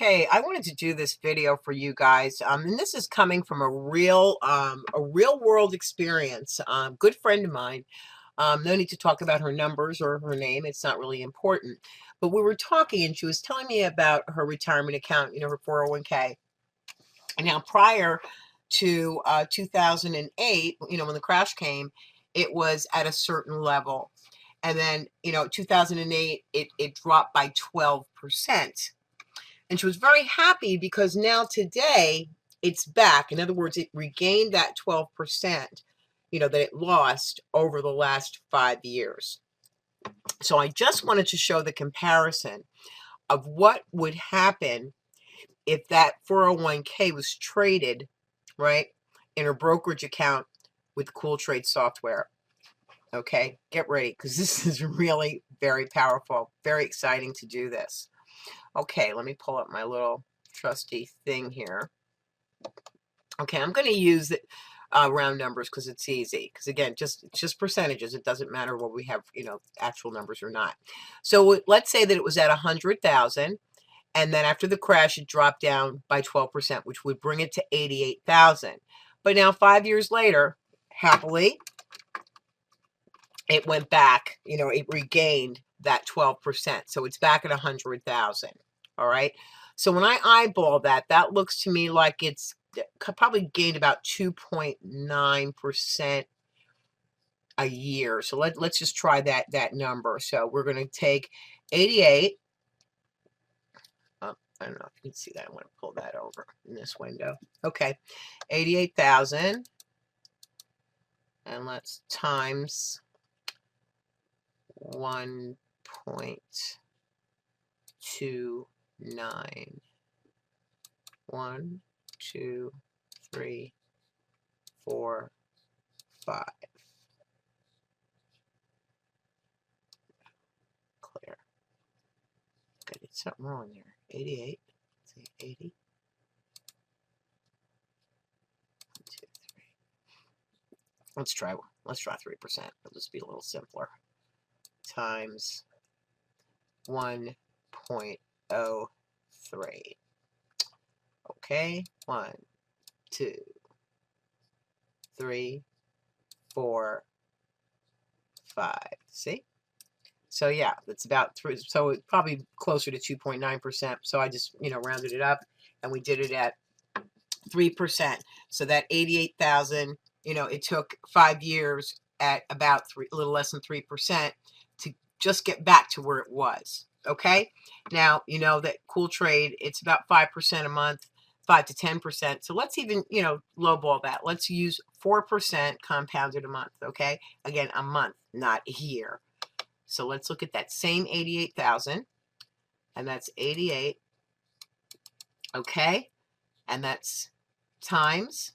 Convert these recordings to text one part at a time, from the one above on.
Okay, I wanted to do this video for you guys, and this is coming from a real world experience. Good friend of mine. No need to talk about her numbers or her name; it's not really important. But we were talking, and she was telling me about her retirement account, her 401k. And now, prior to 2008, when the crash came, it was at a certain level, and then 2008, it dropped by 12%. And she was very happy because now today it's back. In other words, it regained that 12%, that it lost over the last 5 years. So I just wanted to show the comparison of what would happen if that 401k was traded, right, in her brokerage account with Cool Trade software. Okay, get ready because this is really very powerful, very exciting to do this. Okay, let me pull up my little trusty thing here. Okay, I'm going to use the round numbers because it's easy. Because again, it's just percentages. It doesn't matter what we have, actual numbers or not. So let's say that it was at 100,000, and then after the crash, it dropped down by 12%, which would bring it to 88,000. But now 5 years later, happily, it went back. It regained that 12%. So it's back at 100,000. All right. So when I eyeball that, that looks to me like it's probably gained about 2.9% a year. So let's just try that number. So we're going to take 88. I don't know if you can see that. I want to pull that over in this window. Okay. 88,000. And let's times 1.29. 1, 2, 3, 4, 5. Clear. I did something wrong there. 88. Let's see, 80. 1, 2, 3. Let's try 3%. It'll just be a little simpler. Times 1.03. Okay, 1, 2, 3, 4, 5. See? So yeah, it's about 3. So it's probably closer to 2.9%. So I just rounded it up, and we did it at 3%. So that 88,000, it took 5 years at about a little less than 3% to just get back to where it was. Okay. Now, that Cool Trade, it's about 5% a month, 5 to 10%. So let's even, lowball that. Let's use 4% compounded a month. Okay. Again, a month, not a year. So let's look at that same 88,000, and that's 88. Okay. And that's times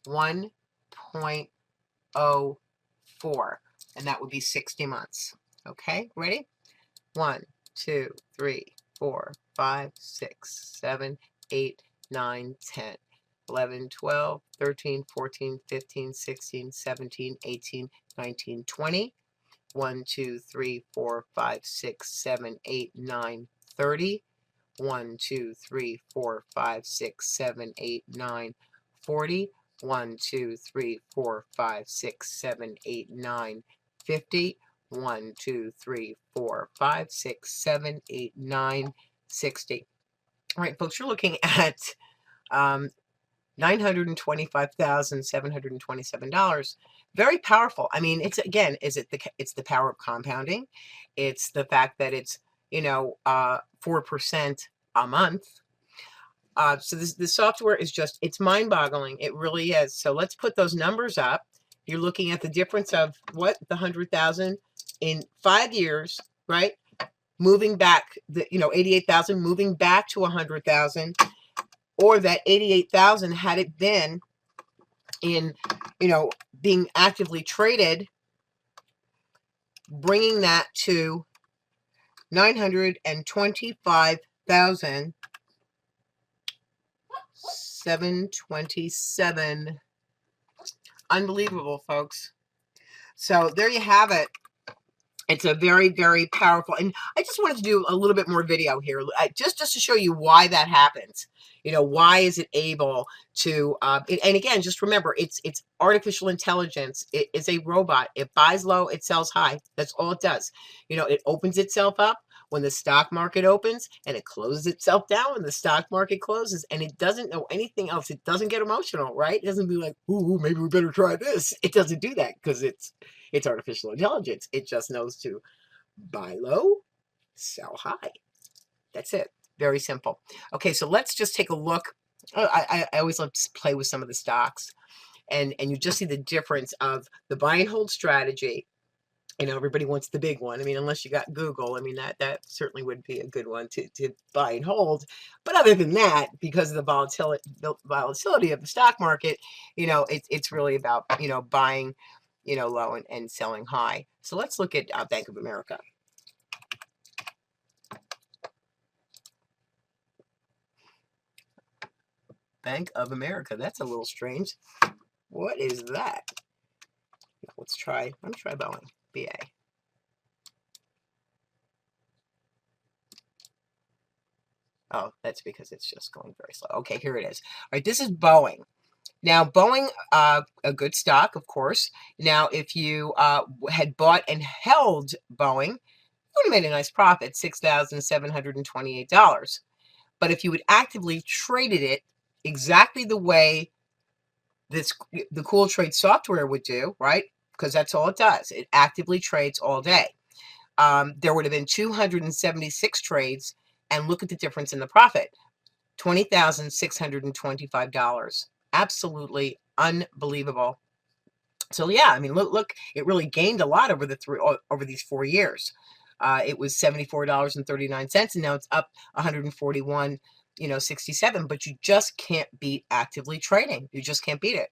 1.04, and that would be 60 months. Okay, ready? 1, 2, 3, 4, 5, 6, 7, 8, 9, 10, 11, 12, 13, 14, 15, 16, 17, 18, 19, 20. 1, 2, 3, 4, 5, 6, 7, 8, 9, 30. 1, 2, 3, 4, 5, 6, 7, 8, 9, 40. 1, 2, 3, 4, 5, 6, 7, 8, 9, 50. 1, 2, 3, 4, 5, 6, 7, 8, 9, 60. All right, folks, you're looking at $925,727. Very powerful. I mean, it's the power of compounding. It's the fact that it's 4% a month. So the software is it's mind-boggling. It really is. So let's put those numbers up. You're looking at the difference of the 100,000 in 5 years, right? Moving back 88,000, moving back to 100,000, or that 88,000 had it been in, being actively traded, bringing that to 925,727. Unbelievable, folks. So there you have it. It's a very, very powerful, and I just wanted to do a little bit more video here, just to show you why that happens. You know, why is it able to, and again, just remember, it's artificial intelligence. It is a robot. It buys low, it sells high. That's all it does. You know, it opens itself up when the stock market opens, and it closes itself down when the stock market closes, and it doesn't know anything else. It doesn't get emotional, right? It doesn't be like, ooh, maybe we better try this. It doesn't do that because it's artificial intelligence. It just knows to buy low, sell high. That's it. Very simple. Okay, so let's just take a look. I always love to play with some of the stocks, and you just see the difference of the buy and hold strategy. You know, everybody wants the big one. I mean, unless you got Google, I mean, that certainly would be a good one to buy and hold. But other than that, because of the volatility of the stock market, you know, it's really about, you know, buying, you know, low and selling high. So let's look at Bank of America. Bank of America. That's a little strange. What is that? Let's try. Let me try Boeing. BA. Oh, that's because it's just going very slow. Okay, here it is. All right, this is Boeing. Now, Boeing, a good stock, of course. Now, if you had bought and held Boeing, you would have made a nice profit, $6,728. But if you had actively traded it exactly the way the Cool Trade software would do, right? Because that's all it does. It actively trades all day. There would have been 276 trades, and look at the difference in the profit. $20,625. Absolutely unbelievable. So yeah, I mean, look, it really gained a lot over these 4 years. It was $74.39, and now it's up 141, you know, 67. But you just can't beat actively trading. You just can't beat it.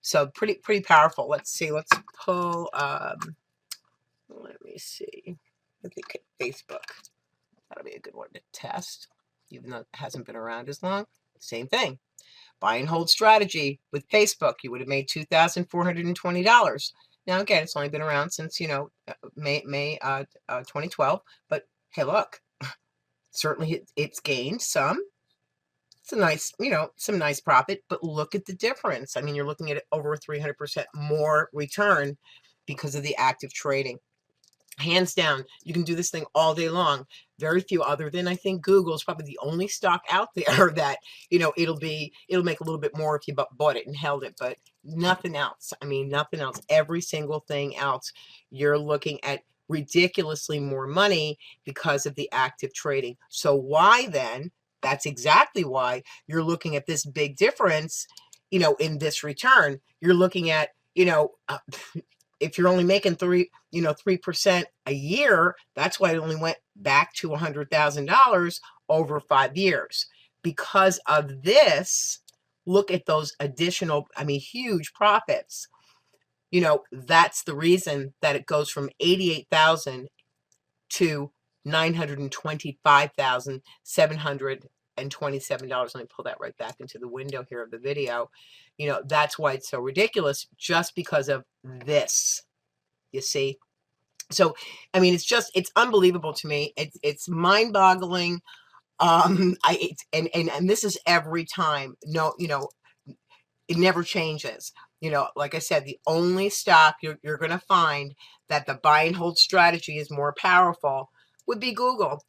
So pretty powerful. Let's see. Let's pull. Let me see. I think Facebook. That'll be a good one to test, even though it hasn't been around as long. Same thing. Buy and hold strategy with Facebook. You would have made $2,420. Now, again, it's only been around since, you know, May 2012. But hey, look, certainly it's gained some. It's a nice, you know, some nice profit. But look at the difference. I mean, you're looking at over 300% more return because of the active trading. Hands down, you can do this thing all day long. Very few, other than I think Google's probably the only stock out there that, you know, it'll make a little bit more if you bought it and held it, but nothing else. I mean, nothing else. Every single thing else, you're looking at ridiculously more money because of the active trading. So why then? That's exactly why you're looking at this big difference, you know, in this return. You're looking at, you know, if you're only making 3% a year, that's why it only went back to $100,000 over 5 years. Because of this, look at those additional, I mean, huge profits. You know, that's the reason that it goes from 88,000 to $925,727. Let me pull that right back into the window here of the video. You know, that's why it's so ridiculous, just because of this. You see? So, I mean, it's unbelievable to me. It's mind-boggling. And this is every time. No, you know, it never changes. You know, like I said, the only stock you're going to find that the buy and hold strategy is more powerful would be Google.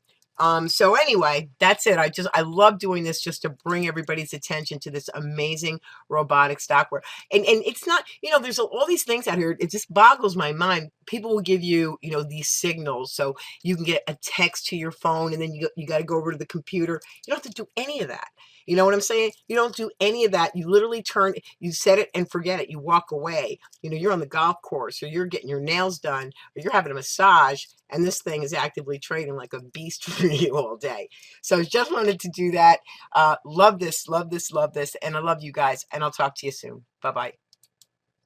So anyway, that's it. I love doing this just to bring everybody's attention to this amazing robotic software. And it's not, you know, there's all these things out here. It just boggles my mind. People will give you, you know, these signals. So you can get a text to your phone, and then you got to go over to the computer. You don't have to do any of that. You know what I'm saying? You don't do any of that. You literally you set it and forget it. You walk away. You know, you're on the golf course, or you're getting your nails done, or you're having a massage, and this thing is actively trading like a beast for you all day. So just wanted to do that. Love this, love this, love this. And I love you guys, and I'll talk to you soon. Bye-bye.